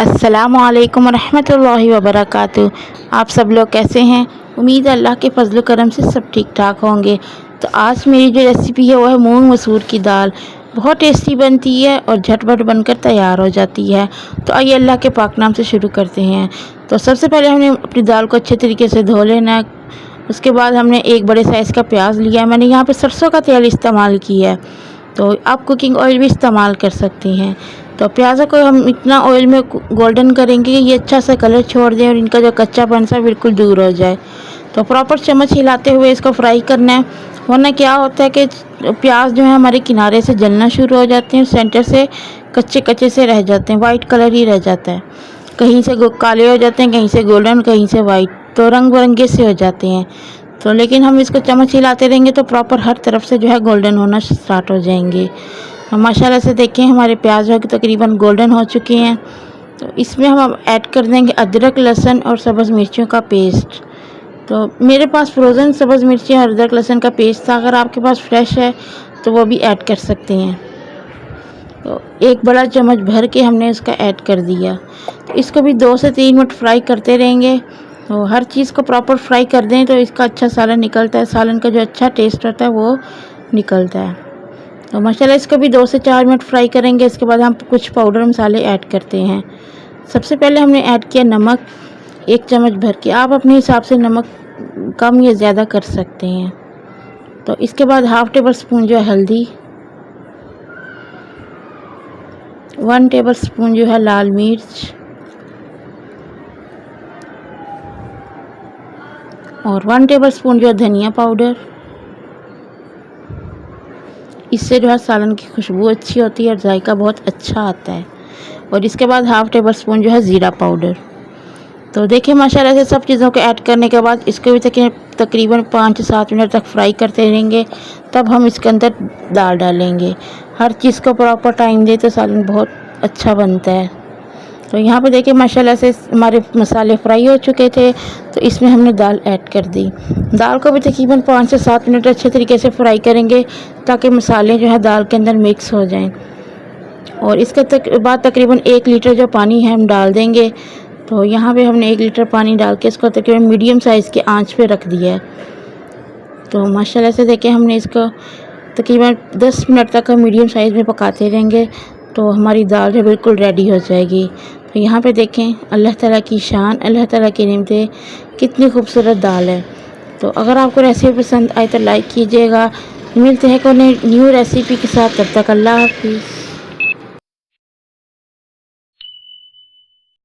अस्सलामुअलैकुम रहमतुल्लाहि वबरकातुहू। आप सब लोग कैसे हैं? उम्मीद है अल्लाह के फजल करम से सब ठीक ठाक होंगे। तो आज मेरी जो रेसिपी है वो है मूंग मसूर की दाल। बहुत टेस्टी बनती है और झटपट बनकर तैयार हो जाती है। तो आइए अल्लाह के पाक नाम से शुरू करते हैं। तो सबसे पहले हमने अपनी दाल को अच्छे तरीके से धो लेना है। उसके बाद हमने एक बड़े साइज़ का प्याज लिया है। मैंने यहाँ पर सरसों का तेल इस्तेमाल किया है, तो आप कुकिंग ऑयल भी इस्तेमाल कर सकती हैं। तो प्याज़ों को हम इतना ऑयल में गोल्डन करेंगे कि ये अच्छा सा कलर छोड़ दें और इनका जो कच्चापन सा बिल्कुल दूर हो जाए। तो प्रॉपर चम्मच हिलाते हुए इसको फ्राई करना है, वरना क्या होता है कि प्याज जो है हमारे किनारे से जलना शुरू हो जाते हैं, सेंटर से कच्चे कच्चे से रह जाते हैं, वाइट कलर ही रह जाता है। कहीं से काले हो जाते हैं, कहीं से गोल्डन, कहीं से वाइट, तो रंग बिरंगे से हो जाते हैं। तो लेकिन हम इसको चम्मच हिलाते रहेंगे तो प्रॉपर हर तरफ से जो है गोल्डन होना स्टार्ट हो जाएंगे। माशाल्लाह से देखें हमारे प्याज जो तकरीबन गोल्डन हो चुके हैं। तो इसमें हम ऐड कर देंगे अदरक, लहसुन और सब्ज़ मिर्चियों का पेस्ट। तो मेरे पास फ्रोज़न सब्ज़ मिर्ची और अदरक लहसुन का पेस्ट था, अगर आपके पास फ्रेश है तो वो भी ऐड कर सकते हैं। तो एक बड़ा चम्मच भर के हमने इसका ऐड कर दिया। तो इसको भी 2 से 3 मिनट फ्राई करते रहेंगे। तो हर चीज़ को प्रॉपर फ्राई कर दें तो इसका अच्छा सालन निकलता है, सालन का जो अच्छा टेस्ट होता है वो निकलता है। तो माशाल्लाह इसको भी 2 से 4 मिनट फ्राई करेंगे। इसके बाद हम कुछ पाउडर मसाले ऐड करते हैं। सबसे पहले हमने ऐड किया नमक, 1 चम्मच भर के। आप अपने हिसाब से नमक कम या ज़्यादा कर सकते हैं। तो इसके बाद हाफ़ टेबल स्पून जो है हल्दी, 1 टेबल स्पून जो है लाल मिर्च और 1 टेबल स्पून जो है धनिया पाउडर। इससे जो है सालन की खुशबू अच्छी होती है और जायका बहुत अच्छा आता है। और इसके बाद हाफ़ टेबल स्पून जो है ज़ीरा पाउडर। तो देखिए माशाल्लाह से सब चीज़ों को ऐड करने के बाद इसको भी तकरीबन 5 से 7 मिनट तक फ्राई करते रहेंगे। तब हम इसके अंदर दाल डालेंगे। हर चीज़ को प्रॉपर टाइम दे तो सालन बहुत अच्छा बनता है। तो यहाँ पे देखिए माशाल्लाह से हमारे मसाले फ्राई हो चुके थे, तो इसमें हमने दाल ऐड कर दी। दाल को भी तकरीबन 5 से 7 मिनट अच्छे तरीके से फ्राई करेंगे ताकि मसाले जो है दाल के अंदर मिक्स हो जाएं। और इसके बाद तकरीबन 1 लीटर जो पानी है हम डाल देंगे। तो यहाँ पे हमने 1 लीटर पानी डाल के इसको तकरीबन मीडियम साइज़ की आंच पे रख दिया है। तो माशाल्लाह से देखिए हमने इसको तकरीबन 10 मिनट तक मीडियम साइज़ में पकाते रहेंगे तो हमारी दाल जो बिल्कुल रेडी हो जाएगी। तो यहाँ पे देखें अल्लाह ताला की शान, अल्लाह ताला की नेमतें, कितनी खूबसूरत दाल है। तो अगर आपको रेसिपी पसंद आए तो लाइक कीजिएगा। मिलते हैं कोई न्यू रेसिपी के साथ, तब तक अल्लाह हाफिज़।